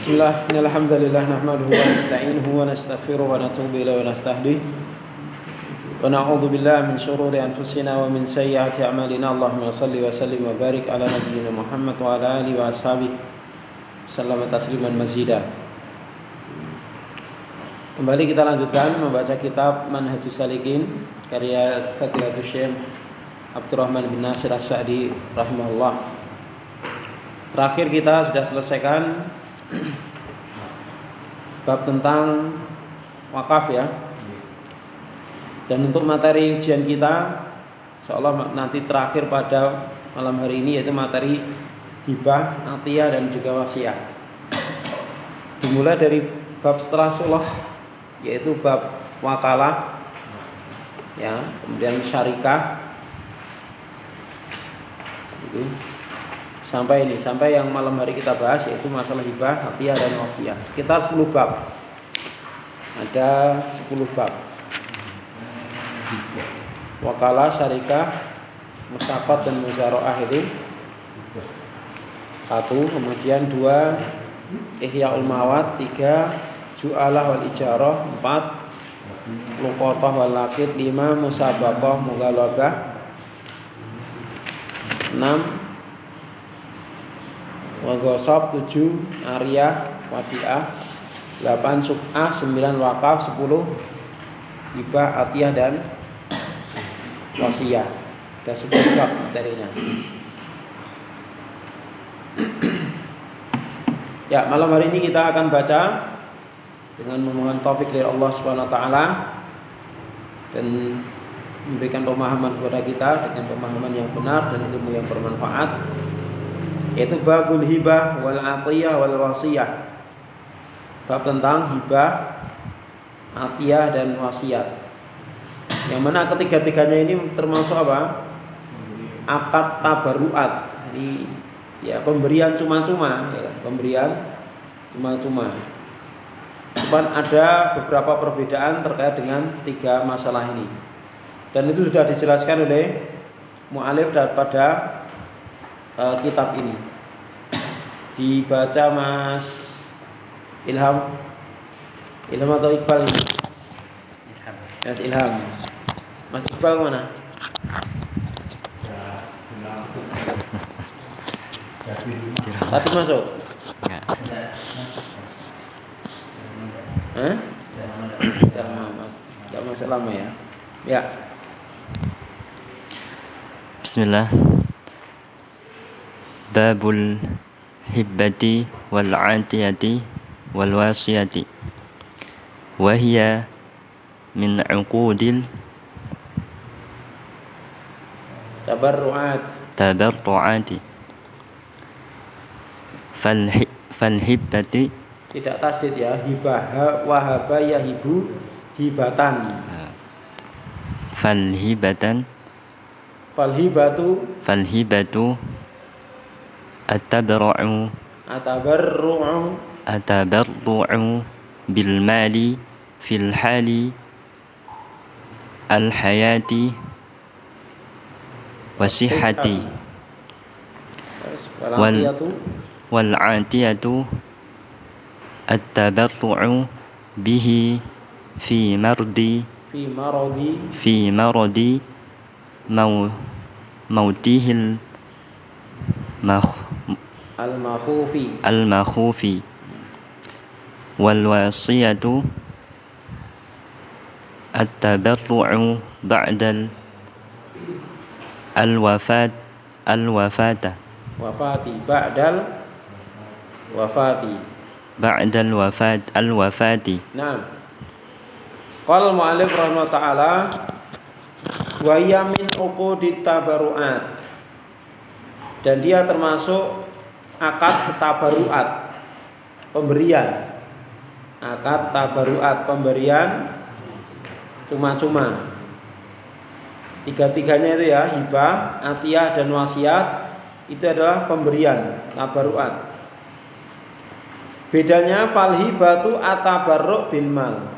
Bismillah, alhamdulillah nahmaduhu wa nasta'inuhu wa nastaghfiruh wa natubu ilaihi wa nastahdihi wa na'udzu billahi min shururi anfusina wa min sayyiati a'malina. Allahumma shalli wa sallim wa barik ala nabiyyina Muhammad wa ala alihi wa ashabihi sallama tasliman mazida. Kembali kita lanjutkan membaca kitab Manhajus Salikin karya Fadilatul Syekh Abdurrahman bin Nasir As-Sa'di rahimahullah. Terakhir kita sudah selesaikan bab tentang wakaf ya. Dan untuk materi ujian kita insyaallah nanti terakhir pada malam hari ini yaitu materi hibah, atiyah dan juga wasiat. Dimulai dari bab setelah sulh yaitu bab wakalah ya, kemudian syarikah itu sampai yang malam hari kita bahas yaitu masalah hibah, atiyah dan wasiat. Sekitar 10 bab. Ada 10 bab. Wakalah, syarikah, musaqat dan muzara'ah itu 1, kemudian 2 ihya'ul mawad, 3 ju'alah wal ijarah, 4 luqatah wal laqid, 5 musabaqah mughalabah, 6 waghosab, 7 ariyah wadi'ah, 8 sub'ah, 9 wakaf, 10 hibah, atiyah dan wasiyah. Ada 10 bab materinya. Ya, malam hari ini kita akan baca dengan memohon taufik dari Allah Subhanahu wa taala dan memberikan pemahaman kepada kita dengan pemahaman yang benar dan ilmu yang bermanfaat, yaitu babul hibah wal atiyah wal wasiyah. Bab tentang hibah, atiyah dan wasiat. Yang mana ketiga-tiganya ini termasuk apa? Akad tabarruat. Jadi ya pemberian cuma-cuma ya, pemberian cuma-cuma. Cuman ada beberapa perbedaan terkait dengan 3 masalah ini. Dan itu sudah dijelaskan oleh mu'alif pada kitab ini. Dibaca Mas Ilham atau Iqbal? Ilham. Mas Ilham. Mas Iqbal mana? Tapi masuk? Enggak. Hah? Enggak masuk lama ya. Ya. Bismillah. Babul hibbati wal 'atiyati wal wasiyati wa hiya min 'uqudil tabarru'ati fal hibbati, tidak tasdid ya, hibah, wahaba yahibu hibatan, fal hibatu atabarru'u bil mali fil hali al hayati wasihati wal 'atiyatu atabarru'u bihi fi maradi mautihil al-makhufi wal wasiyatu at-tabarru'u ba'dal al-wafati Nah, qala al-mu'allif rahimahullah ta'ala wa hiya min uqudit tabarru'at, dan dia termasuk akad tabarru'at, pemberian. Akad tabarru'at, pemberian cuma-cuma. Tiga-tiganya itu ya, hibah, atiyah dan wasiat itu adalah pemberian tabarru'at. Bedanya fal hibatu atabarru' bil mal.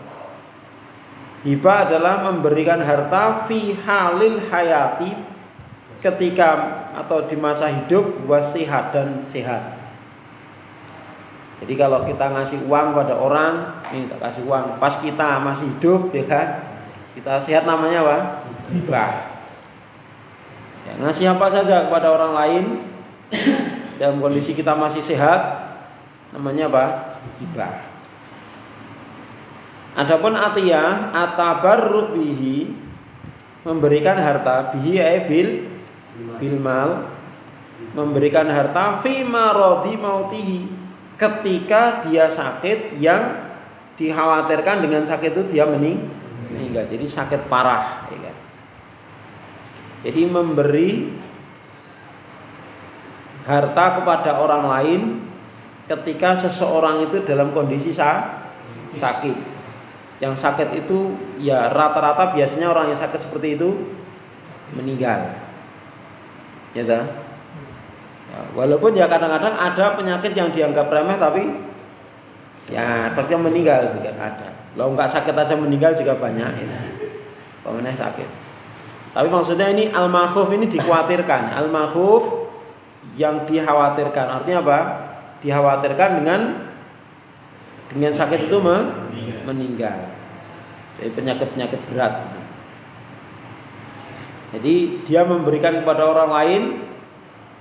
Hibah adalah memberikan harta fi halil hayati, ketika atau di masa hidup, wasihat dan sehat. Jadi kalau kita ngasih uang pada orang, ini kita kasih uang, pas kita masih hidup, ya kan, kita sehat, namanya apa? Hibah. Ya, ngasih apa saja kepada orang lain dalam kondisi kita masih sehat, namanya apa? Hibah. Adapun atiyah, atabarruk bihi, memberikan harta, bihi ay bil mal, memberikan harta fi maradi mautihi, ketika dia sakit yang dikhawatirkan dengan sakit itu dia meninggal. Jadi sakit parah, ya kan? Jadi memberi harta kepada orang lain ketika seseorang itu dalam kondisi sakit. Yang sakit itu ya rata-rata biasanya orang yang sakit seperti itu meninggal. Ya tak? Ya, walaupun ya kadang-kadang ada penyakit yang dianggap remeh tapi ya akhirnya meninggal juga ada. Kalau nggak sakit aja meninggal juga banyak ini. Pokoknya sakit. Tapi maksudnya ini al-makhuf ini dikhawatirkan. Al-makhuf yang dikhawatirkan. Artinya apa? Dikhawatirkan dengan sakit itu meninggal. Jadi penyakit-penyakit berat. Jadi dia memberikan kepada orang lain,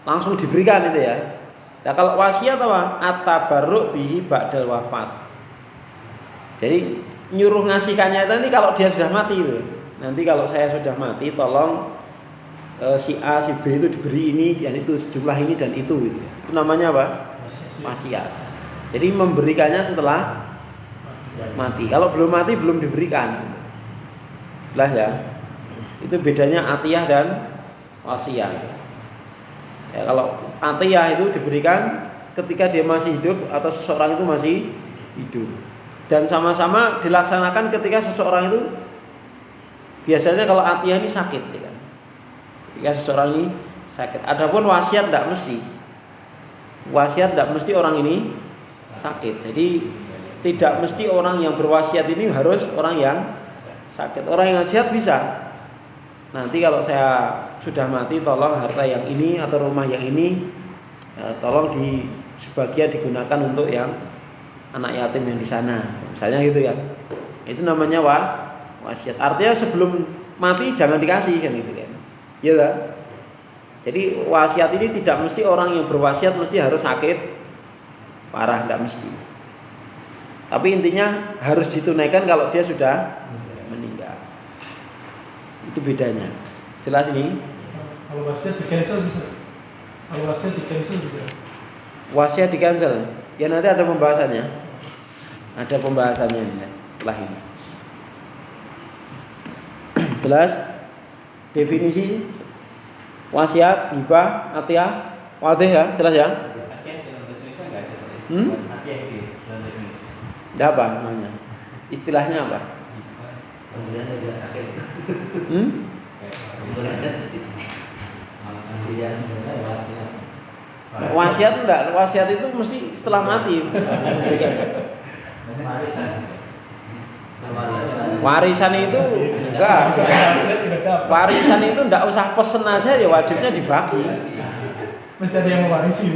langsung diberikan itu ya. Nah kalau wasiat apa? Atabarruk bihi ba'dal wafat. Jadi nyuruh ngasihkannya itu kalau dia sudah mati itu. Nanti kalau saya sudah mati, tolong si A, si B itu diberi ini dan itu, sejumlah ini dan itu. Itu namanya apa? Wasiat. Jadi memberikannya setelah mati. Kalau belum mati belum diberikan. Lah ya. Itu bedanya atiyah dan wasiat. Ya, kalau atiyah itu diberikan ketika dia masih hidup atau seseorang itu masih hidup. Dan sama-sama dilaksanakan ketika seseorang itu biasanya kalau atiyah ini sakit, ya kan? Ketika seseorang ini sakit. Adapun wasiat tidak mesti. Wasiat tidak mesti orang ini sakit. Jadi tidak mesti orang yang berwasiat ini harus orang yang sakit. Orang yang sehat bisa. Nanti kalau saya sudah mati, tolong harta yang ini atau rumah yang ini, tolong sebagian digunakan untuk yang anak yatim yang di sana. Misalnya gitu ya. Itu namanya wasiat. Artinya sebelum mati jangan dikasih kan gitu kan. Iya kan? Jadi wasiat ini tidak mesti orang yang berwasiat mesti harus sakit parah, tidak mesti. Tapi intinya harus ditunaikan kalau dia sudah meninggal. Itu bedanya. Jelas ini? Kalau wasiat di cancel bisa. Kalau wasiat di cancel bisa. Wasiat di cancel. Ya nanti ada pembahasannya. Ada pembahasannya ya, setelah ini. Jelas? Definisi wasiat, hibah, atiyah, wadih ya, jelas ya? Tidak apa namanya? Istilahnya apa? Wasiat enggak? Wasiat itu mesti setelah mati. Warisan itu enggak. Warisan itu enggak usah pesen aja ya, wajibnya dibagi. Mesti ada yang mewarisi.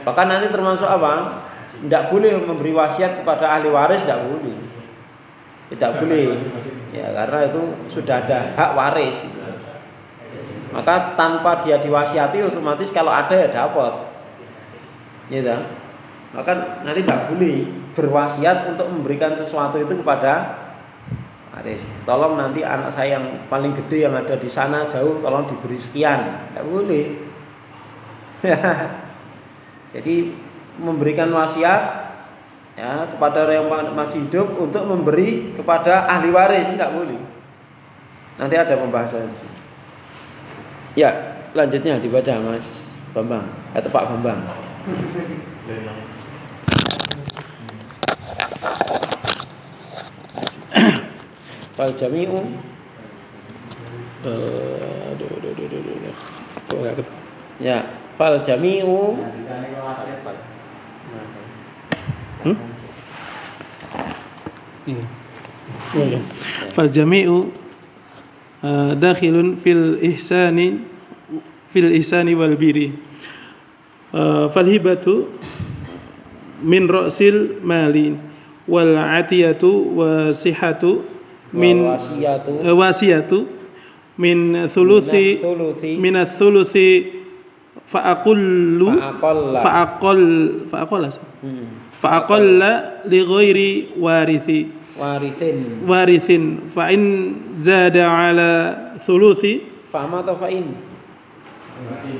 Bahkan nanti termasuk apa? Tidak boleh memberi wasiat kepada ahli waris, tidak boleh. Tidak boleh. Ya, karena itu sudah ada hak waris. Maka tanpa dia diwasiati otomatis kalau ada ya dapat. Gitu. Maka nanti tidak boleh berwasiat untuk memberikan sesuatu itu kepada waris. Tolong nanti anak saya yang paling gede yang ada di sana jauh, tolong diberi sekian. Tidak boleh. Jadi memberikan wasiat ya kepada orang yang masih hidup untuk memberi kepada ahli waris tidak boleh. Nanti ada pembahasan di sini. Ya, lanjutnya dibaca Mas Bambang atau Pak Bambang. Fal jami'u ya, fal jami'u Fal jami'u dakhilun fil ihsani wal biri. Fal hibatu min ra'sil mali wal atiyatu wasihatu min wasiyatu min thuluthi min ath-thuluthi fa'aqalla li ghairi warithin fa in zada ala thuluthi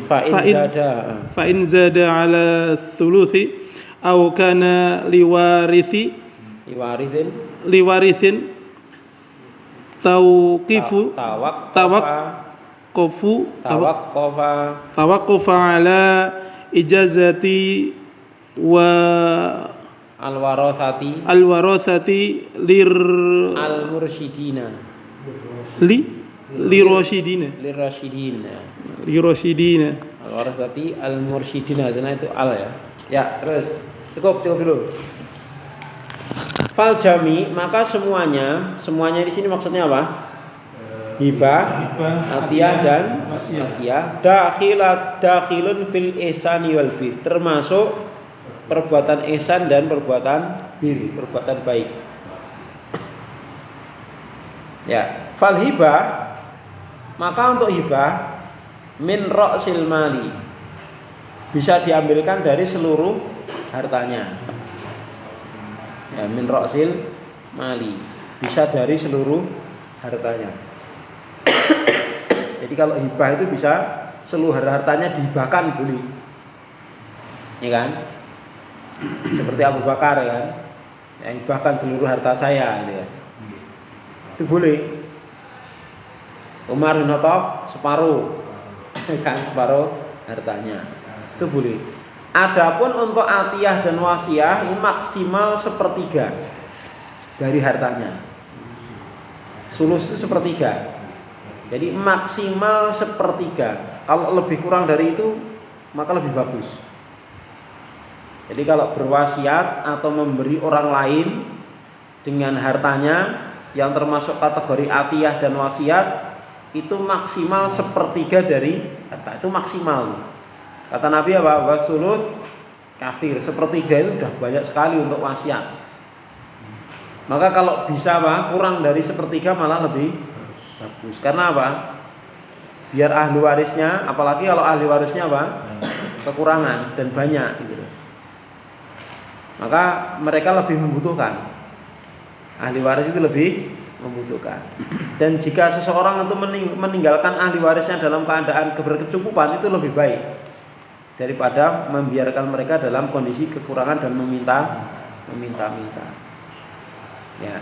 fa in zada ala thuluthi aw kana liwarithin tawaqqafa ala ijazati wa al-warathati lirasyidina al-warathati al-mursyidina. Sana itu al ya. Ya, terus cukup dulu. Fal jami, maka semuanya di sini maksudnya apa? Hibah, atiyah dan wasiyah. Dakhilun fil ihsani wal bir, termasuk perbuatan ihsan dan perbuatan bir, perbuatan baik. Ya, fal hibah, maka untuk hibah min ra'sil mali, bisa diambilkan dari seluruh hartanya. Ya, min ra'sil mali, bisa dari seluruh hartanya. Jadi kalau hibah itu bisa seluruh hartanya dihibahkan, boleh. Ya kan? Seperti Abu Bakar ya kan? Yang hibahkan seluruh harta saya gitu ya. Itu boleh. Umar bin Khattab separuh, kan, separuh hartanya. Itu boleh. Adapun untuk atiyah dan wasiyah ini maksimal 1/3 dari hartanya. Sulus itu 1/3. Jadi maksimal 1/3. Kalau lebih kurang dari itu maka lebih bagus. Jadi kalau berwasiat atau memberi orang lain dengan hartanya yang termasuk kategori atiyah dan wasiat, itu maksimal 1/3 dari harta. Itu maksimal. Kata Nabi apa? Wasulus kafir. 1/3 itu sudah banyak sekali untuk wasiat. Maka kalau bisa apa? Kurang dari 1/3 malah lebih bagus. Karena apa? Biar ahli warisnya, apalagi kalau ahli warisnya apa? Kekurangan dan banyak gitu. Maka mereka lebih membutuhkan. Ahli waris itu lebih membutuhkan. Dan jika seseorang itu meninggalkan ahli warisnya dalam keadaan keberkecukupan, itu lebih baik daripada membiarkan mereka dalam kondisi kekurangan dan meminta-minta. Ya.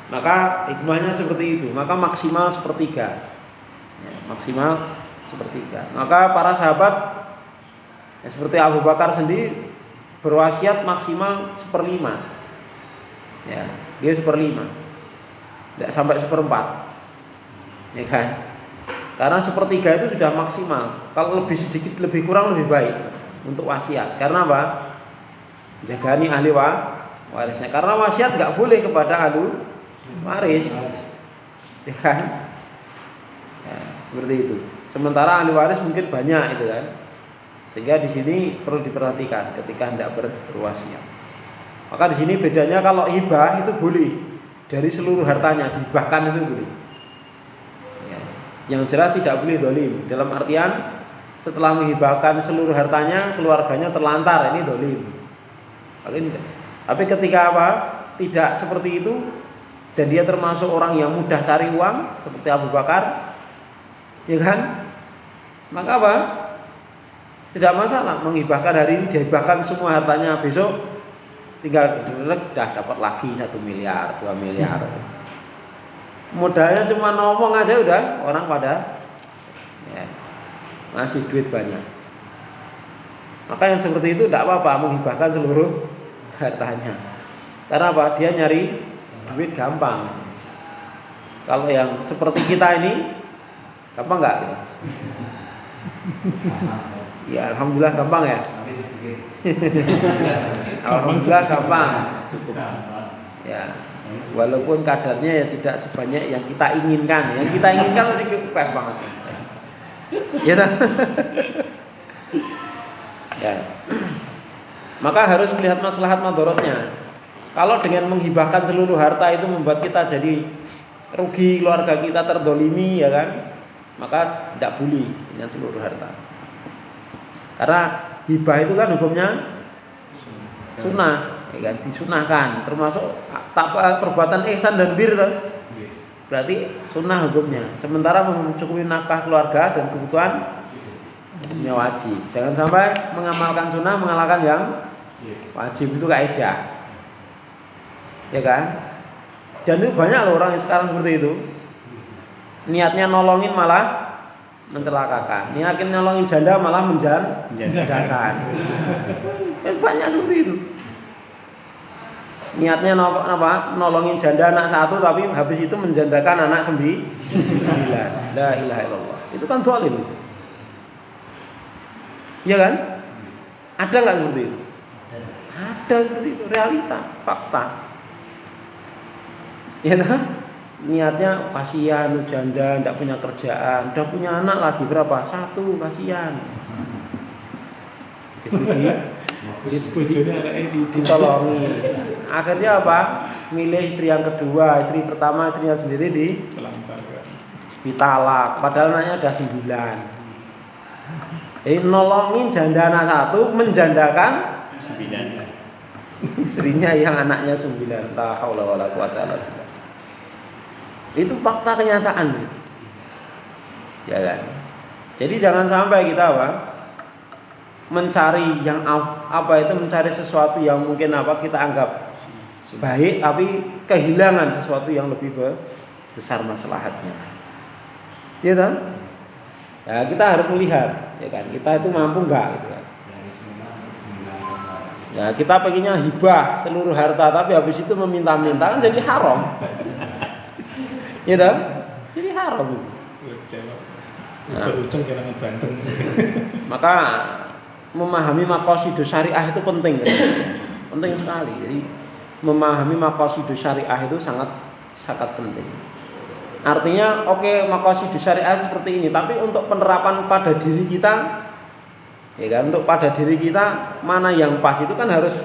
Maka hikmahnya seperti itu. Maka maksimal 1/3. Ya, maksimal 1/3. Maka para sahabat ya, seperti Abu Bakar sendiri berwasiat maksimal 1/5. Ya, dia 1/5. Tidak sampai 1/4. Ya kan? Karena 1/3 itu sudah maksimal. Kalau lebih sedikit, lebih kurang lebih baik untuk wasiat. Karena apa? Jagani ahli warisnya. Karena wasiat nggak boleh kepada ahli waris, ya kan? Ya, seperti itu. Sementara ahli waris mungkin banyak itu kan. Sehingga di sini perlu diperhatikan ketika hendak berwasiat. Maka di sini bedanya kalau hibah itu boleh dari seluruh hartanya dihibahkan, itu boleh. Ya. Yang jelas tidak boleh dolim. Dalam artian setelah menghibahkan seluruh hartanya, keluarganya terlantar, ini dolim. Tapi ketika apa? Tidak seperti itu, dan dia termasuk orang yang mudah cari uang seperti Abu Bakar, ya kan? Maka apa? Tidak masalah menghibahkan hari ini, dihibahkan semua hartanya, besok tinggal sudah dapat lagi 1 miliar, 2 miliar. Modalnya cuma ngomong aja udah orang pada ya, ngasih duit banyak. Maka yang seperti itu tidak apa-apa menghibahkan seluruh hartanya. Karena apa? Dia nyari duit gampang. Kalau yang seperti kita ini gampang nggak? Ya alhamdulillah gampang ya. Alhamdulillah gampang. Ya, walaupun kadarnya ya tidak sebanyak yang kita inginkan. Yang kita inginkan masih cukup banget. Ya. Ya. Maka harus melihat maslahat madorotnya. Kalau dengan menghibahkan seluruh harta itu membuat kita jadi rugi, keluarga kita terdolimi, ya kan, maka tidak boleh dengan seluruh harta. Karena hibah itu kan hukumnya sunnah, ya kan, disunahkan, termasuk perbuatan ihsan dan bir, berarti sunnah hukumnya. Sementara mencukupi nafkah keluarga dan kebutuhan wajib. Jangan sampai mengamalkan sunnah mengalahkan yang wajib, itu kaidah. Ya kan? Dan itu banyak loh orang yang sekarang seperti itu. Niatnya nolongin malah mencelakakan. Niatnya nolongin janda malah menjandakan. Banyak seperti itu. Niatnya nolongin janda anak satu, tapi habis itu menjandakan anak 9. La ilaha illallah. Itu kan zalim. Iya kan? Ada nggak seperti itu? Ada seperti itu, realita, fakta. Ya kan? Niatnya kasihan janda, tidak punya kerjaan, udah punya anak lagi berapa? 1, kasihan. Ditolongi. Akhirnya apa? Milih istri yang kedua, istri pertama istrinya sendiri ditalak. Padahal anaknya ada 9. Jadi nolongin janda anak 1, menjandakan 9. Istrinya yang anaknya 9. La haula wala quwata illa billah. Itu fakta kenyataan. Ya kan? Jadi jangan sampai kita mencari yang mencari sesuatu yang mungkin kita anggap baik, tapi kehilangan sesuatu yang lebih besar maslahatnya. Ya kan? Ya, kita harus melihat, ya kan? Kita itu mampu enggak gitu kan. Ya, kita pengennya hibah seluruh harta, tapi habis itu meminta-minta kan jadi haram. Ya kan? Jadi haram. Nah, maka memahami maqasidus syariah itu penting, penting sekali. Jadi memahami maqasidus syariah itu sangat penting. Artinya maqasidus syariah seperti ini, tapi untuk penerapan pada diri kita, ya kan, untuk pada diri kita mana yang pas itu kan harus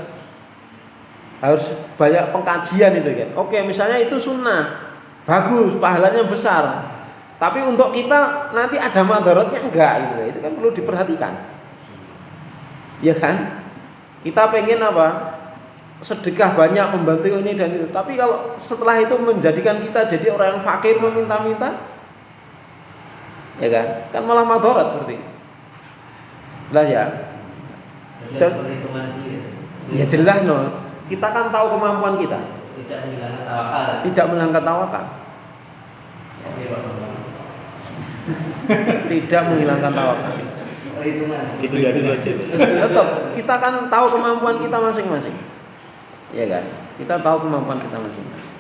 banyak pengkajian itu kan. Misalnya itu sunnah, bagus, pahalanya besar. Tapi untuk kita nanti ada madaratnya enggak gitu. Itu kan perlu diperhatikan. Ya kan? Kita pengen sedekah banyak, membantu ini dan itu. Tapi kalau setelah itu menjadikan kita jadi orang yang fakir meminta-minta, ya kan? Kan malah madarat seperti itu. Jelas ya? Dan, ya jelas loh. Kita kan tahu kemampuan kita. Tidak menghilangkan tawakal. Tidak menghilangkan tawakal. Itu jadi wajib. Tetap kita kan tahu kemampuan kita masing-masing. Ya kan? Kita tahu kemampuan kita masing-masing.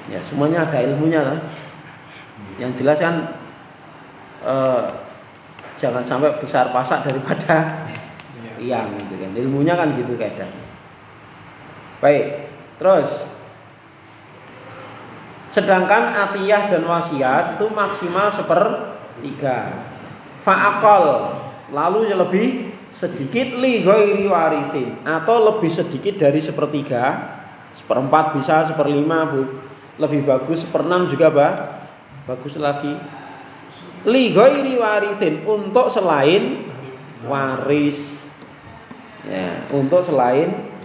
Ya, semuanya ada ilmunya lah. Yang jelas kan jangan sampai besar pasak daripada liang gitu kan. Ilmunya kan gitu kaidah. Baik, terus sedangkan atiyah dan wasiat itu maksimal 1/3. Fa'aqal, lalu yang lebih sedikit li ghairi warithin, atau lebih sedikit dari 1/3, 1/4 bisa, 1/5 lebih bagus, 1/6 juga bagus lagi. Li ghairi warithin, untuk selain waris. Ya, untuk selain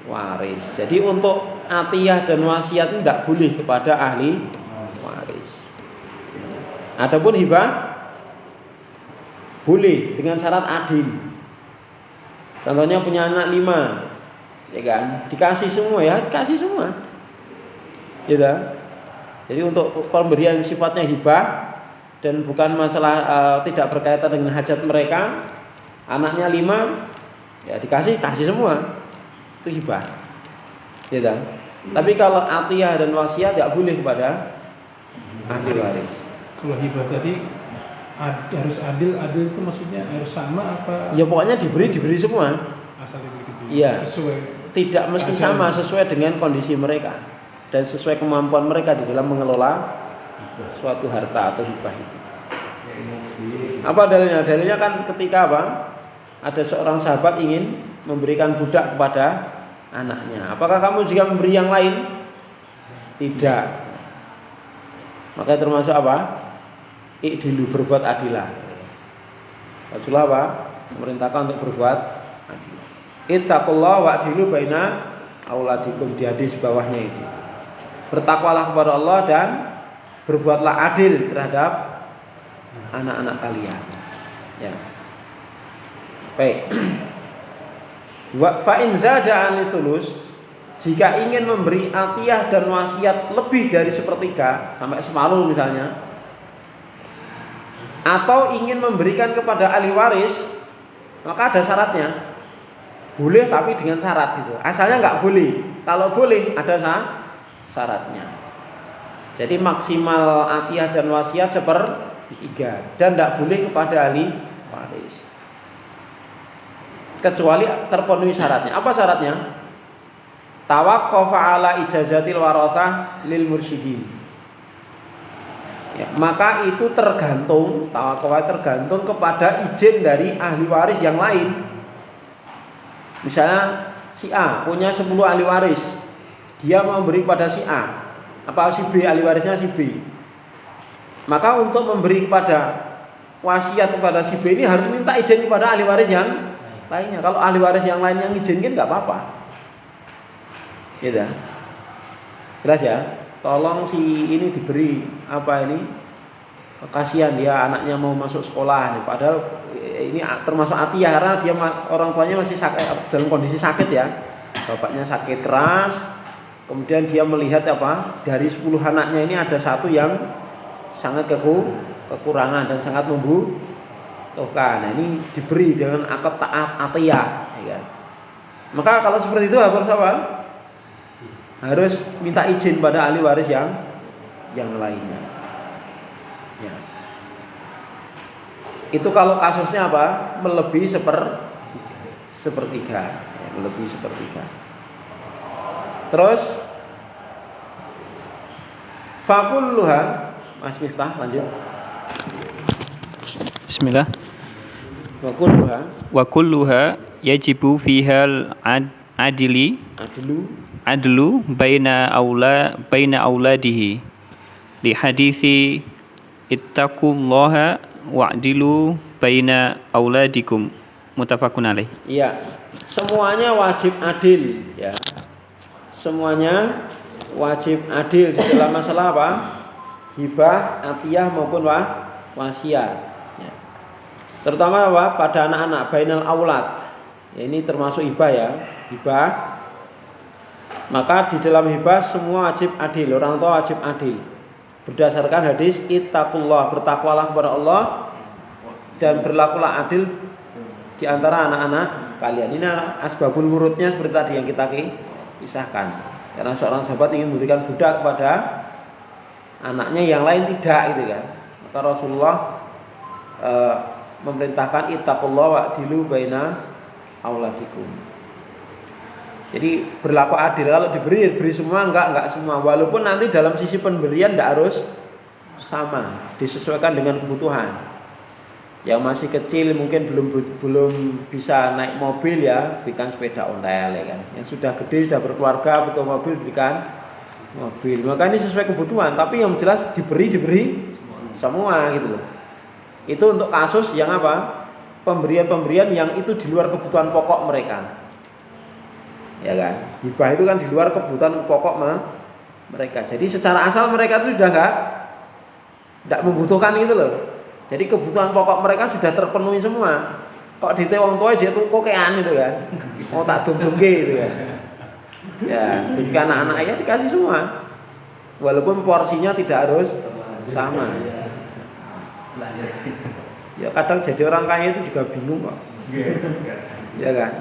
waris. Jadi untuk atiyah dan wasiat itu tidak boleh kepada ahli waris. Adapun hibah boleh dengan syarat adil. Contohnya punya anak 5, ya kan? Dikasih semua ya, dikasih semua. Gitu. Jadi untuk pemberian sifatnya hibah dan bukan masalah tidak berkaitan dengan hajat mereka. Anaknya 5, ya kasih semua. Itu hibah. Ya kan? Tapi kalau atiyah dan wasiat tidak boleh kepada ahli waris. Kalau hibah tadi harus adil itu maksudnya harus sama apa? Ya pokoknya diberi semua. Asal diberi. Iya. Sesuai. Tidak mesti sama, sesuai dengan kondisi mereka dan sesuai kemampuan mereka di dalam mengelola suatu harta atau hibah itu. Apa dalilnya? Dalilnya kan ketika ada seorang sahabat ingin memberikan budak kepada anaknya. Apakah kamu juga memberi yang lain? Tidak. Maka termasuk apa? I'dilu, berbuat adilah. Rasulullah apa? Memerintahkan untuk berbuat adil. Ittaqullah wa'dilu baina auladikum, di hadis bawahnya itu. Bertakwalah kepada Allah dan berbuatlah adil terhadap anak-anak kalian. Ya. Baik. Fa in zada an tulus, jika ingin memberi atiyah dan wasiat lebih dari sepertiga sampai separuh misalnya, atau ingin memberikan kepada ahli waris, maka ada syaratnya. Boleh tapi dengan syarat gitu. Asalnya nggak boleh. Kalau boleh ada syaratnya. Jadi maksimal atiyah dan wasiat sepertiga dan tidak boleh kepada ahli waris. Kecuali terpenuhi syaratnya. Apa syaratnya? Tawaqqafa ala ijazatil warathah lil mursyidin. Ya, maka itu tergantung kepada izin dari ahli waris yang lain. Misalnya si A punya 10 ahli waris, dia memberi pada si A, apa si B, ahli warisnya si B. Maka untuk memberi kepada wasiat kepada si B ini harus minta izin kepada ahli waris yang lainnya. Kalau ahli waris yang lain yang izinkan nggak apa-apa. Gitu. Jelas ya? Tolong si ini diberi apa ini? Kasihan dia anaknya mau masuk sekolah nih, padahal ini termasuk atiyah karena dia orang tuanya masih sakit, dalam kondisi sakit ya. Bapaknya sakit keras. Kemudian dia melihat apa? Dari 10 anaknya ini ada satu yang sangat kekurangan dan sangat membutuhkan. Nah, ini diberi dengan akad taat atiyah, ya. Maka kalau seperti itu harus apa? Harus minta izin pada ahli waris yang lainnya. Ya. Itu kalau kasusnya apa? Melebihi sepertiga, ya, melebihi sepertiga. Terus fakulluha, Mas Miftah lanjut. Bismillah. Fakulluha Wa kulluha yajibu fiha adlu baina auladihi li hadithi ittaqullaha wa'dilu baina auladikum, muttafaqun alaih. Iya, semuanya wajib adil ya. Semuanya wajib adil di dalam masalah apa? Hibah, atiyah maupun wasiat. Ya. Terutama apa? Pada anak-anak bainal aulad. Ya, ini termasuk hibah ya. Hibah. Maka di dalam hibah semua wajib adil, orang tua wajib adil. Berdasarkan hadis ittaqullah, bertakwalah kepada Allah dan berlakulah adil di antara anak-anak kalian. Ini asbabul wurudnya seperti tadi yang kita kisahkan. Karena seorang sahabat ingin memberikan budak kepada anaknya, yang lain tidak gitu kan. Maka Rasulullah memerintahkan ittaqullah wa'dilu baina auladikum. Jadi berlaku adil. Kalau diberi semua, enggak semua. Walaupun nanti dalam sisi pemberian tidak harus sama, disesuaikan dengan kebutuhan. Yang masih kecil mungkin belum bisa naik mobil ya, berikan sepeda ontel ya kan. Yang sudah gede, sudah berkeluarga, butuh mobil, berikan mobil. Maka ini sesuai kebutuhan. Tapi yang jelas diberi semua gitu loh. Itu untuk kasus yang apa? Pemberian yang itu di luar kebutuhan pokok mereka. Ya kan, hibah itu kan di luar kebutuhan pokok mereka. Jadi secara asal mereka itu sudah tidak membutuhkan itu loh. Jadi kebutuhan pokok mereka sudah terpenuhi semua. Kok dite wong tua sih tuh kokean itu kan. Mau tak dum-dumke itu ya. Ya, bagi anak-anak ya dikasih semua. Walaupun porsinya tidak harus sama. Ya kadang jadi orang kaya itu juga bingung kok. Ya kan?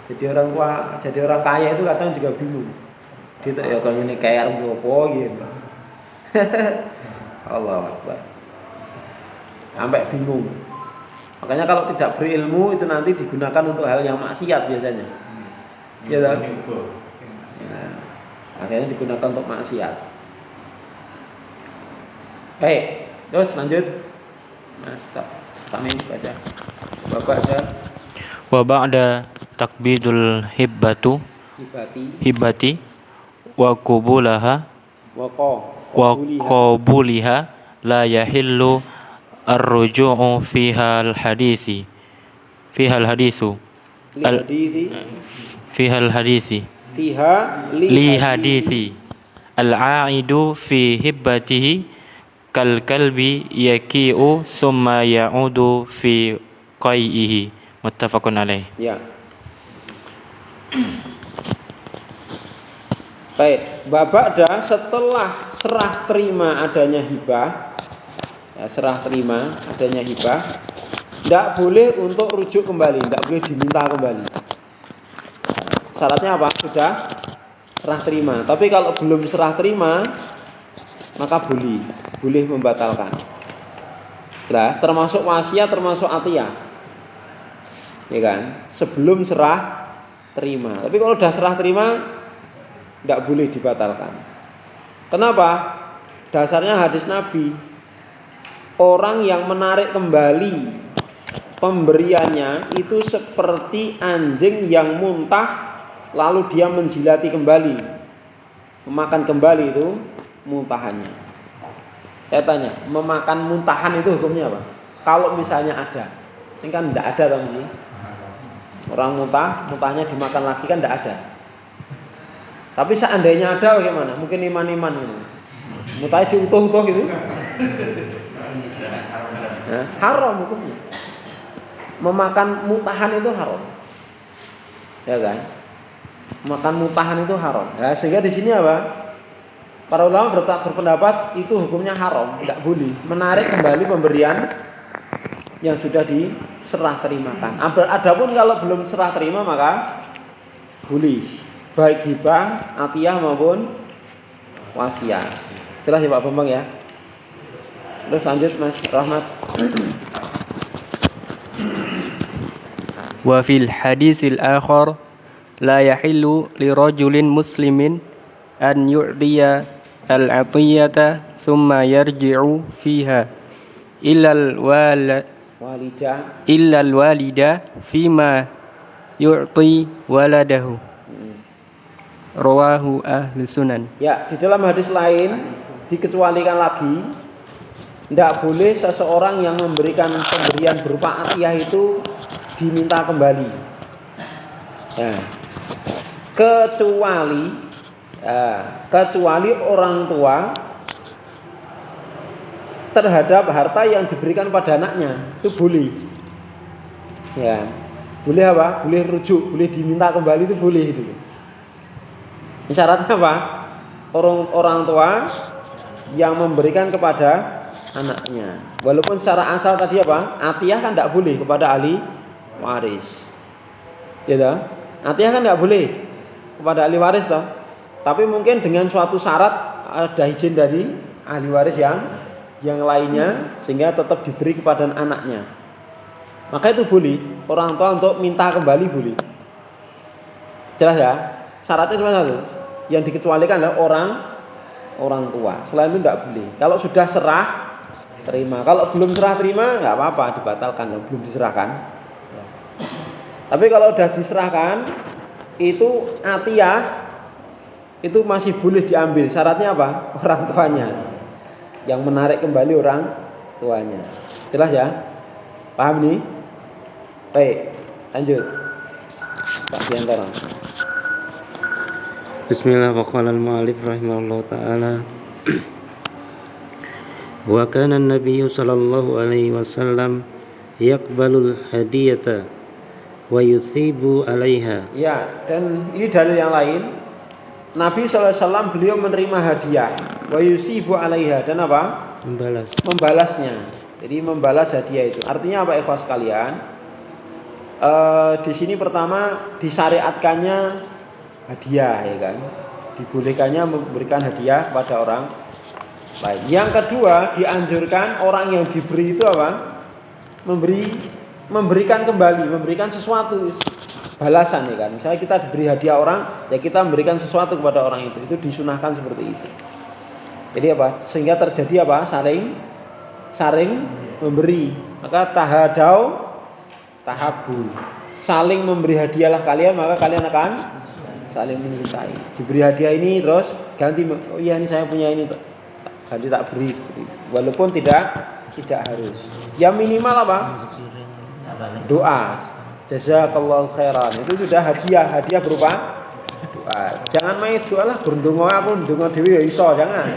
Jadi orang kaya itu kadang juga bingung. Dia ya kalau ini kaya apa gitu. Allah Akbar. Sampai bingung. Makanya kalau tidak berilmu itu nanti digunakan untuk hal yang maksiat biasanya. Ya kan? Ya, akhirnya digunakan untuk maksiat. Baik, terus lanjut. Mas, stop. Tamim baca. Bapak dan Wa ba'da takbidul hibbati wa qubulaha wa qabuliha la yahillu ar-ruju'u fiha al-hadisi fiha al-hadisi li hadisi al-a'idu fi hibbatihi kal kalbi yaki'u summa ya'udu fi qai'ihi. Muttafaqun alaih. Ya. Baik, baba'da setelah serah terima adanya hibah, ya, serah terima adanya hibah, tidak boleh untuk rujuk kembali, tidak boleh diminta kembali. Syaratnya apa? Sudah serah terima. Tapi kalau belum serah terima, maka boleh membatalkan. Jelas, termasuk wasiat, termasuk atiyah, ya kan? Sebelum serah terima. Tapi kalau sudah serah terima, tidak boleh dibatalkan. Kenapa? Dasarnya hadis Nabi, orang yang menarik kembali pemberiannya itu seperti anjing yang muntah lalu dia menjilati kembali, memakan kembali itu muntahannya. Saya tanya, memakan muntahan itu hukumnya apa? Kalau misalnya ada, ini kan tidak ada teman-teman. Orang muntahnya dimakan lagi kan tidak ada. Tapi seandainya ada bagaimana? Mungkin iman-iman gitu. Muntahnya diutuh-utuh gitu. Nah, haram hukumnya. Memakan muntahan itu haram. Ya kan? Makan muntahan itu haram. Ya, sehingga di sini apa? Para ulama berpendapat itu hukumnya haram, tidak boleh menarik kembali pemberian yang sudah diserah terimakan. Adapun kalau belum serah terima maka boleh. Baik hibah, atiyah maupun wasiat. Jelas ya Pak Bambang ya. Terus lanjut Mas Rahmat. Wa fil hadisil akhar la yahillu li rajulin muslimin an yu'diya al-'atiyata thumma yarji'u fiha illal walida fima yu'ti waladahu. Rawahu ahli sunan. Ya, di dalam hadis lain dikecualikan lagi, tidak boleh seseorang yang memberikan pemberian berupa atiyah itu diminta kembali. Ya. Kecuali orang tua terhadap harta yang diberikan pada anaknya itu boleh. Ya, boleh apa? Boleh rujuk, boleh diminta kembali itu boleh itu. Syaratnya apa? Orang tua yang memberikan kepada anaknya. Walaupun secara asal tadi apa? Atiyah kan tidak boleh kepada ahli waris. Ya toh? Atiyah kan tidak boleh kepada ahli waris toh. Tapi mungkin dengan suatu syarat ada izin dari ahli waris yang lainnya sehingga tetap diberi kepada anaknya. Maka itu boleh orang tua untuk minta kembali boleh. Jelas ya? Syaratnya cuma satu. Yang dikecualikan adalah orang tua. Selain itu tidak boleh. Kalau sudah serah terima. Kalau belum serah terima nggak apa-apa, dibatalkan. Belum diserahkan. Tapi kalau sudah diserahkan, itu atiyah itu masih boleh diambil. Syaratnya apa? Orang tuanya yang menarik kembali orang tuanya. Jelas ya? Paham nih? Baik, lanjut. Pak Diantara. Bismillahirrahmanirrahim. Rahimahullah ta'ala. Wa kana an-nabiy sallallahu alaihi wasallam yaqbalul hadiyata wa yuthibu 'alaiha. Ya, dan ini dalil yang lain. Nabi SAW beliau menerima hadiah, wa yusibu 'alaiha, dan apa? Membalasnya. Jadi membalas hadiah itu. Artinya apa ikhwas sekalian? Di sini pertama disyariatkannya hadiah, ya kan? Dibolehkannya memberikan hadiah kepada orang lain. Yang kedua, dianjurkan orang yang diberi itu apa? Memberikan kembali, memberikan sesuatu balasan, ya kan? Misalnya kita diberi hadiah orang, ya kita memberikan sesuatu kepada orang itu. Itu disunahkan seperti itu. Jadi apa? Sehingga terjadi apa? Saring memberi. Maka tahabu. Saling memberi hadiahlah kalian, maka kalian akan saling mencintai. Diberi hadiah ini terus ganti, oh iya ini saya punya ini, ganti tak beri. Walaupun tidak harus. Ya minimal apa? Doa. Jazakallahu khairan. Itu sudah hadiah berupa doa. Jangan main doa lah, berdonga aku ndonga dhewe ya iso, jangan.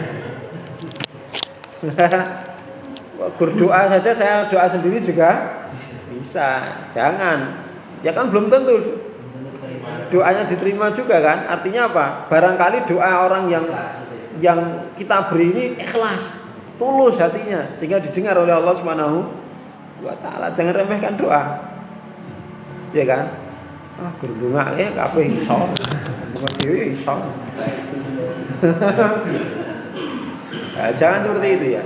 Berdoa saja saya doa sendiri juga bisa. Jangan. Ya kan belum tentu doanya diterima juga kan. Artinya apa? Barangkali doa orang yang kita beri ini ikhlas, tulus hatinya sehingga didengar oleh Allah Subhanahu wa taala. Jangan remehkan doa. Ya kan? Berdongake kabeh iso. Bukan dhewe iso. Nah, jangan seperti itu ya.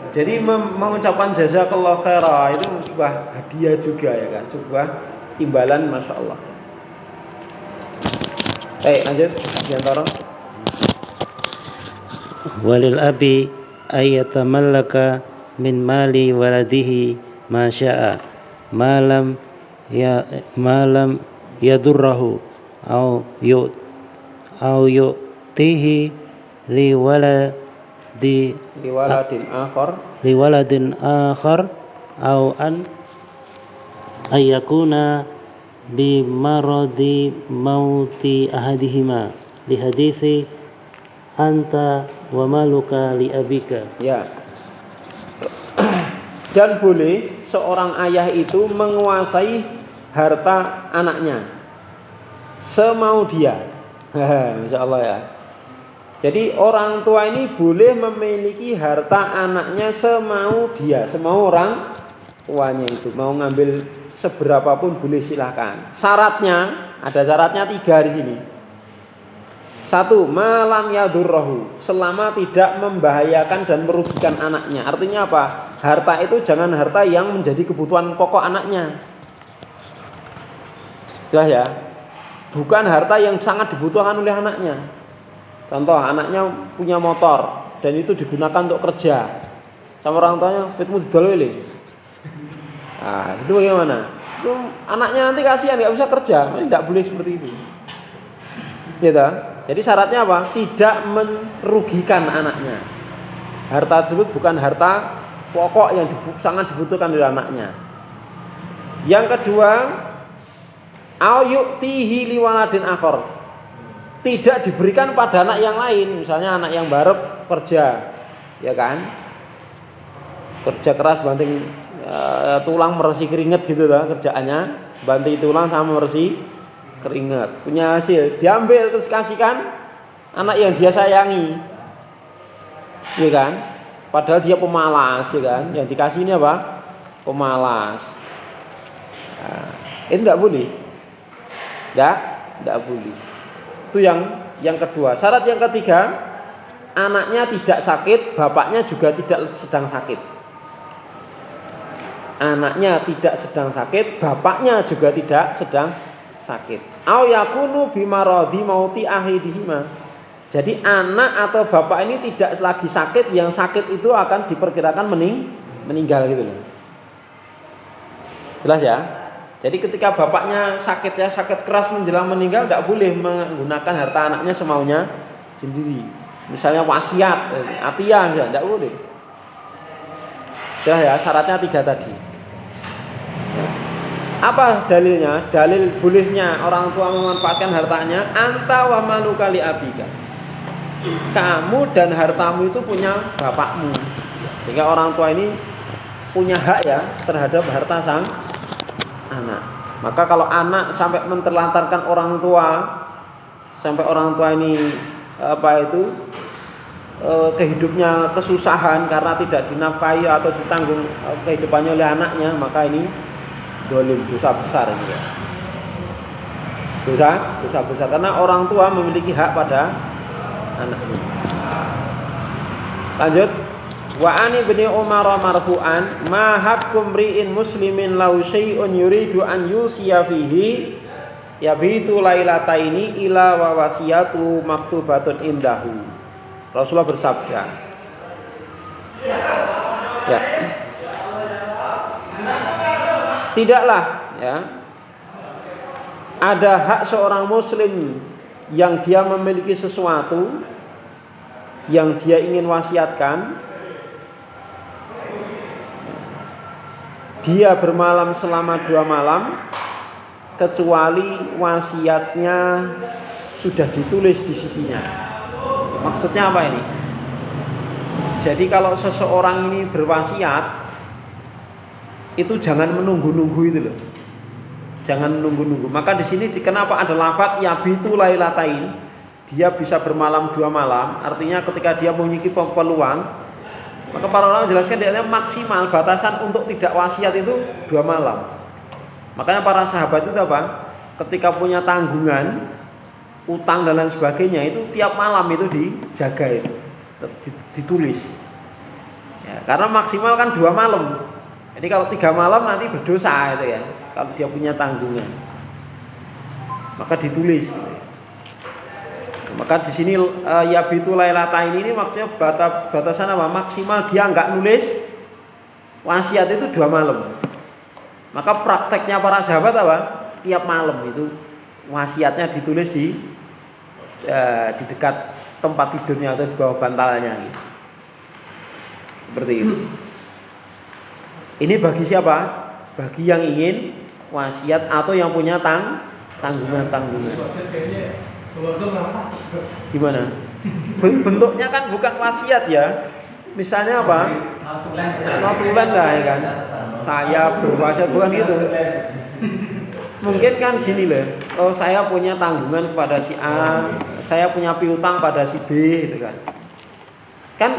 Jadi mengucapkan jazakallahu khaira itu sebuah hadiah juga ya kan, sebuah imbalan, masya Allah. Lanjut diantara. Walil abi ayatamallaka min mali waladihi ma syaa malam yadurrahu au yu'tihi liwaladin akhar au an ayakuna bi maradi mauti ahadihima li hadisi anta wa maluka li abika. Ya. Dan boleh seorang ayah itu menguasai harta anaknya semau dia. Masya Allah ya. Jadi orang tua ini boleh memiliki harta anaknya semau dia, semau orang tuanya itu. Mau ngambil seberapapun boleh silahkan. Syaratnya, ada syaratnya 3 di sini. 1, malam yadurrahu, selama tidak membahayakan dan merugikan anaknya. Artinya apa? Harta itu jangan harta yang menjadi kebutuhan pokok anaknya. Jelas ya? Bukan harta yang sangat dibutuhkan oleh anaknya. Contoh, anaknya punya motor dan itu digunakan untuk kerja. Sama orang tuanya, "Pitmu didol wele." Nah, itu bagaimana? Itu anaknya nanti kasihan, nggak bisa kerja. Tidak boleh seperti itu. Gitu. Jadi syaratnya apa? Tidak merugikan anaknya. Harta tersebut bukan harta pokok yang sangat dibutuhkan oleh anaknya. Yang kedua, au yu'tihi liwaladin akhar. Tidak diberikan pada anak yang lain. Misalnya anak yang barep kerja, ya kan? Kerja keras banting tulang meresi keringat gitu lah kerjaannya, banting tulang sama meresi keringat, punya hasil, diambil terus kasihkan anak yang dia sayangi, ya kan? Padahal dia pemalas, ya kan? Yang dikasih ini apa? Pemalas. Nah, ini tidak boleh, tidak boleh. Itu yang kedua. Syarat yang ketiga, anaknya tidak sakit, bapaknya juga tidak sedang sakit. Anaknya tidak sedang sakit, bapaknya juga tidak sedang sakit. Au yakunu bimaradi mauti ahidihima. Jadi anak atau bapak ini tidak lagi sakit, yang sakit itu akan diperkirakan meninggal gitu loh. Jelas ya? Jadi ketika bapaknya sakit ya, sakit keras menjelang meninggal, tidak boleh menggunakan harta anaknya semaunya sendiri. Misalnya wasiat, apiah, tidak boleh. Jelas ya, syaratnya 3 tadi. Apa dalilnya? Dalil bolehnya orang tua memanfaatkan hartanya, anta wa maluka li abika. Kamu dan hartamu itu punya bapakmu. Sehingga orang tua ini punya hak ya terhadap harta sang anak. Maka kalau anak sampai menterlantarkan orang tua, sampai orang tua ini kehidupnya kesusahan karena tidak dinafkahi atau ditanggung kehidupannya oleh anaknya, maka ini dolim, dosa besar ini ya. Dosa besar karena orang tua memiliki hak pada anaknya. Lanjut. Wa ani bin Umar marfu'an ma haqqum ri'in muslimin law syai'un yuridu an yusiya fihi yabitu lailataini ila wa wasiyatu maktubatun indahu. Rasulullah bersabda. Ya. tidaklah ya ada hak seorang muslim yang dia memiliki sesuatu yang dia ingin wasiatkan, dia bermalam selama 2 malam kecuali wasiatnya sudah ditulis di sisinya. Maksudnya apa ini? Jadi kalau seseorang ini berwasiat itu jangan menunggu-nunggu itu loh. Jangan menunggu-nunggu. Maka di sini kenapa ada lafaz yabitu lailatain? Dia bisa bermalam 2 malam, artinya ketika dia memiliki peluang, maka para ulama menjelaskan dia maksimal batasan untuk tidak wasiat itu 2 malam. Makanya para sahabat itu apa? Ketika punya tanggungan, utang dan lain sebagainya itu tiap malam itu dijaga itu, ditulis. Ya, karena maksimal kan 2 malam. Jadi kalau 3 malam nanti berdosa itu ya. Kalau dia punya tanggungan, maka ditulis. Maka di sini yabitu lailatain ini maksudnya batasan apa? Maksimal dia enggak nulis wasiat itu 2 malam. Maka prakteknya para sahabat apa? Tiap malam itu wasiatnya ditulis di dekat tempat tidurnya atau di bawah bantalnya. Seperti itu. Ini bagi siapa? Bagi yang ingin wasiat atau yang punya tanggungan-tanggungan. Gimana? Bentuknya kan bukan wasiat ya. Misalnya apa? Notulen lah ya kan. Saya berwasiat bukan gitu. Mungkin kan gini loh. Oh saya punya tanggungan kepada si A, saya punya piutang pada si B, gitu kan. Kan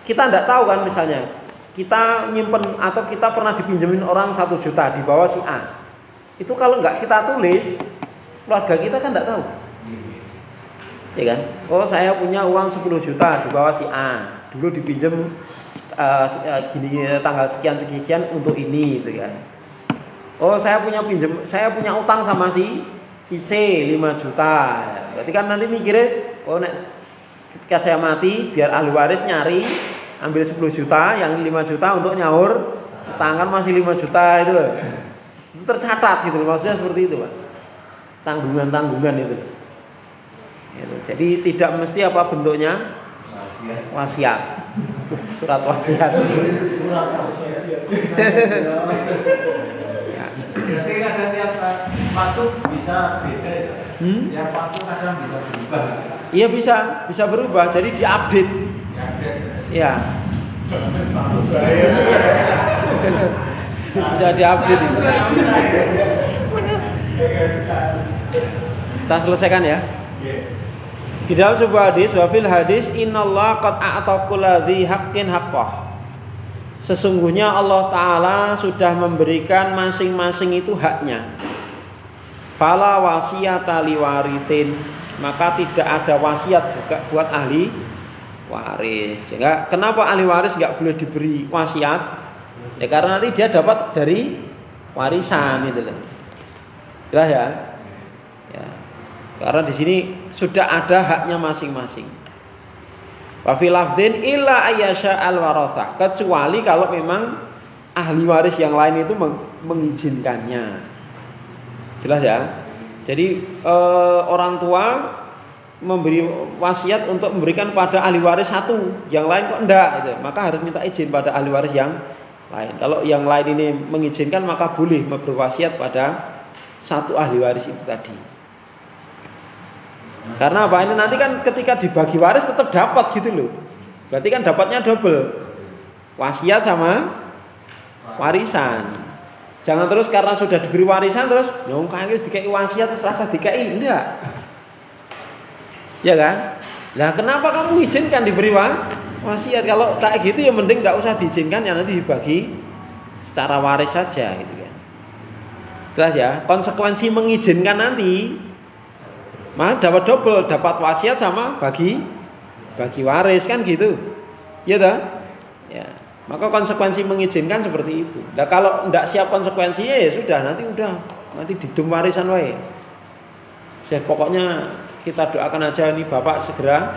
kita tidak tahu kan misalnya. Kita nyimpen atau kita pernah dipinjemin orang 1 juta di bawah si A. Itu kalau nggak kita tulis, keluarga kita kan nggak tahu. Ya kan? Oh saya punya uang 10 juta di bawah si A. Dulu dipinjem gini tanggal sekian untuk ini, gitu kan. Oh saya punya utang sama si C 5 juta. Berarti kan nanti mikirnya, oh ketika saya mati biar ahli waris nyari ambil 10 juta, yang 5 juta untuk nyaur utang kan masih 5 juta itu. Itu tercatat gitu, maksudnya seperti itu, Pak. Tanggungan itu. Gitu. Jadi tidak mesti apa bentuknya wasiat. Surat wasiat. Jadi kadang tiap waktu bisa beda. Yang waktu kadang bisa berubah. Iya bisa berubah. Jadi diupdate. Ya. Bisa diupdate. Kita selesaikan ya. Di dalam sebuah hadis, wa fil hadis innallaha qad a'ta kulladzi haqqin haqqah. Sesungguhnya Allah Ta'ala sudah memberikan masing-masing itu haknya. Fala wasiyata liwarithin, maka tidak ada wasiat buat ahli waris. Ya, kenapa ahli waris nggak boleh diberi wasiat? Ya karena nanti dia dapat dari warisan itu loh. Jelas ya? Ya. Karena di sini sudah ada haknya masing-masing. Wa fil lafdhin illa ayyasha al warathah, kecuali kalau memang ahli waris yang lain itu mengizinkannya. Jelas ya? Jadi orang tua memberi wasiat untuk memberikan pada ahli waris 1, yang lain kok enggak gitu. Maka harus minta izin pada ahli waris yang lain. Kalau yang lain ini mengizinkan maka boleh berwasiat pada 1 ahli waris itu tadi. Karena apa? Ini nanti kan ketika dibagi waris tetap dapat gitu loh. Berarti kan dapatnya double. Wasiat sama warisan. Jangan terus karena sudah diberi warisan terus nyong kangge dikai wasiat terus rasa dikai, enggak. Ya kan? Lah kenapa kamu izinkan diberi wasiat? Kalau kayak gitu ya mending enggak usah diizinkan, ya nanti dibagi secara waris saja gitu kan. Jelas ya? Konsekuensi mengizinkan nanti maka dapat double, dapat wasiat sama bagi waris kan gitu. Ya toh? Ya. Maka konsekuensi mengizinkan seperti itu. Nah kalau tidak siap konsekuensinya ya sudah nanti didum warisan wae. Ya pokoknya kita doakan aja nih Bapak segera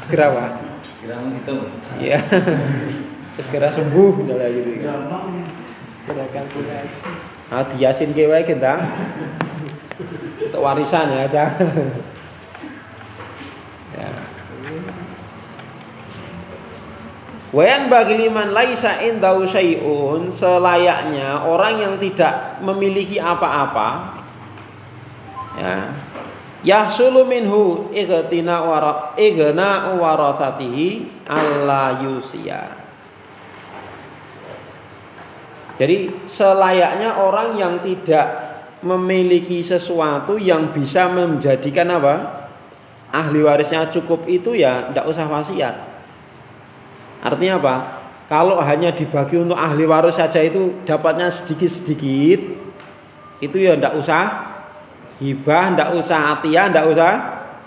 Pak. Segera menghitung. Iya. Segera sembuh gitu. Gerakan bulan. Ah diyasin ke wae gendang. Untuk warisan ya aja. Ya. Wayan bagi liman laisa indau syai'un, selayaknya orang yang tidak memiliki apa-apa ya yahsulu minhu igtina warathatihi alla yusiya. Jadi selayaknya orang yang tidak memiliki sesuatu yang bisa menjadikan apa? Ahli warisnya cukup itu ya tidak usah wasiat. Artinya apa? Kalau hanya dibagi untuk ahli waris saja itu dapatnya sedikit-sedikit, itu ya tidak usah hibah, tidak usah atiyah, tidak usah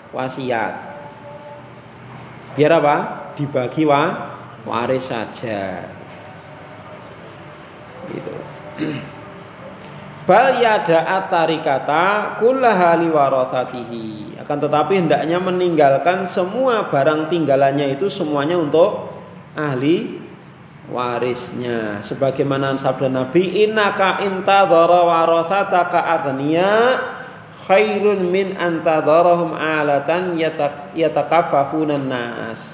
wasiat. Biar apa? Dibagi waris saja. Gitu. Bal yada'at tarikata kullaha liwarathatihi. Akan tetapi hendaknya meninggalkan semua barang tinggalannya itu semuanya untuk ahli warisnya. Sebagaimana sabda Nabi, innaka intadhara warathataka aghniya khairun min antadharahum alatan yatakaffafuna nas.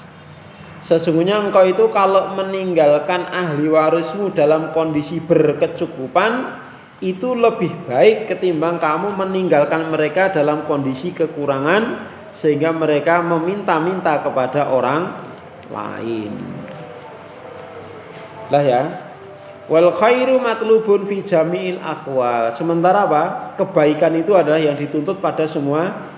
Sesungguhnya engkau itu kalau meninggalkan ahli warismu dalam kondisi berkecukupan, itu lebih baik ketimbang kamu meninggalkan mereka dalam kondisi kekurangan sehingga mereka meminta-minta kepada orang lain. Lah ya. Wal khairu matlubun fi jami'il ahwal. Sementara apa? Kebaikan itu adalah yang dituntut pada semua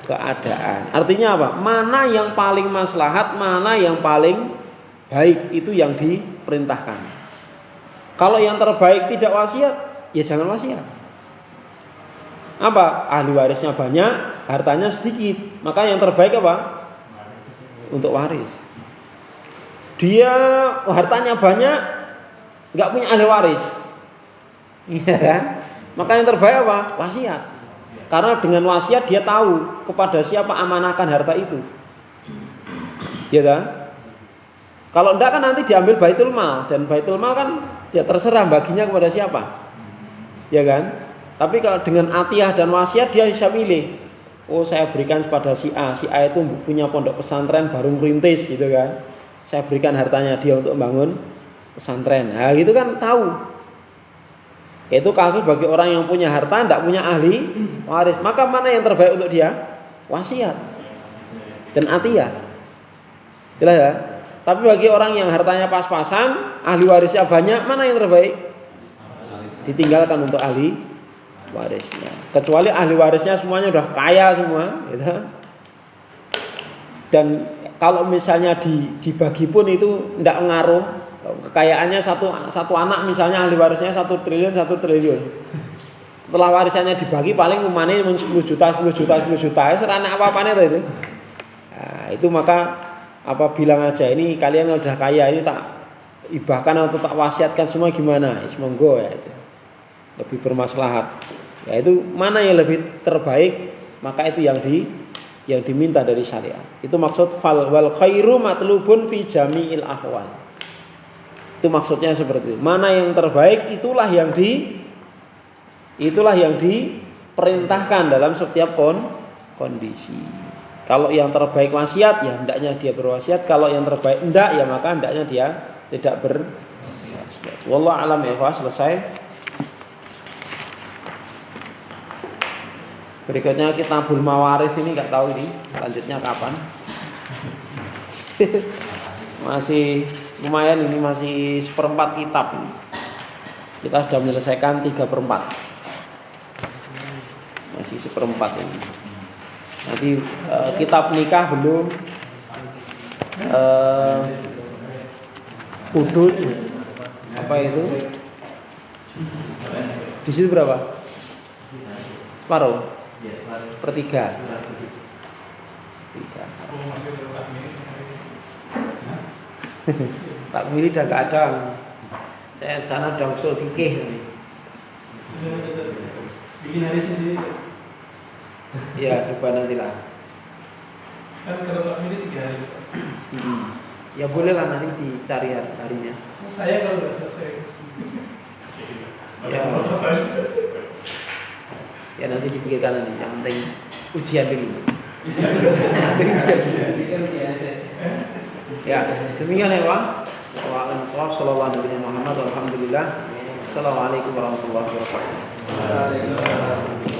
keadaan. Artinya apa? Mana yang paling maslahat, mana yang paling baik, itu yang diperintahkan. Kalau yang terbaik tidak wasiat, ya jangan wasiat. Apa? Ahli warisnya banyak, hartanya sedikit. Maka yang terbaik apa? Untuk waris. Dia hartanya banyak, nggak punya ahli waris, iya kan? Maka yang terbaik apa? Wasiat. Karena dengan wasiat dia tahu kepada siapa amanahkan harta itu, ya kan? Kalau enggak kan nanti diambil baitul mal, dan baitul mal kan ya terserah baginya kepada siapa, ya kan? Tapi kalau dengan atiyah dan wasiat dia bisa milih. Oh saya berikan kepada si A itu punya pondok pesantren baru merintis, gitu kan? Saya berikan hartanya dia untuk membangun pesantren. Nah, gitu kan tahu. Itu kasus bagi orang yang punya harta tidak punya ahli waris. Maka mana yang terbaik untuk dia? Wasiat dan atiyah. Jelas ya? Tapi bagi orang yang hartanya pas-pasan, ahli warisnya banyak, mana yang terbaik? Ditinggalkan untuk ahli warisnya. Kecuali ahli warisnya semuanya udah kaya semua, gitu. Dan kalau misalnya dibagi pun itu tidak ngaruh. Kekayaannya satu anak misalnya ahli warisnya 1 triliun. Setelah warisannya dibagi paling umane 10 juta. Serana apa-apanya itu. Nah, itu maka apa bilang aja ini kalian udah kaya, ini tak ibahkan atau tak wasiatkan semua gimana? Monggo ya itu. Lebih bermaslahat. Ya itu mana yang lebih terbaik, maka itu yang diminta dari syariat. Itu maksud wal khairu matlubun fi jami'il ahwal. Itu maksudnya seperti itu. Mana yang terbaik itulah yang diperintahkan dalam setiap kondisi. Kalau yang terbaik wasiat ya hendaknya dia berwasiat, kalau yang terbaik enggak ya maka hendaknya dia tidak berwasiat. Wallahu a'lam ya, selesai. Berikutnya Kitabul Mawarith ini nggak tahu ini lanjutnya kapan. Masih lumayan ini, masih 1/4 kitab ini. Kita sudah menyelesaikan 3/4. Masih 1/4 ini. Nanti kitab nikah belum, hudud apa itu? Di situ berapa? Separuh. 1/3. Tak milih dah gak ada. Saya sana udah usul fikih. Bikin hari sendiri. Ya coba nantilah. Kan kalau tak milih 3 hari. Ya boleh lah nanti dicari harinya. Saya kalau udah selesai. Ya nanti dipikirkan nanti. Yang penting ujian dulu. Ya, demikian ya Pak. Sallallahu alaihi Muhammad. Alhamdulillah. Assalamualaikum warahmatullahi wabarakatuh.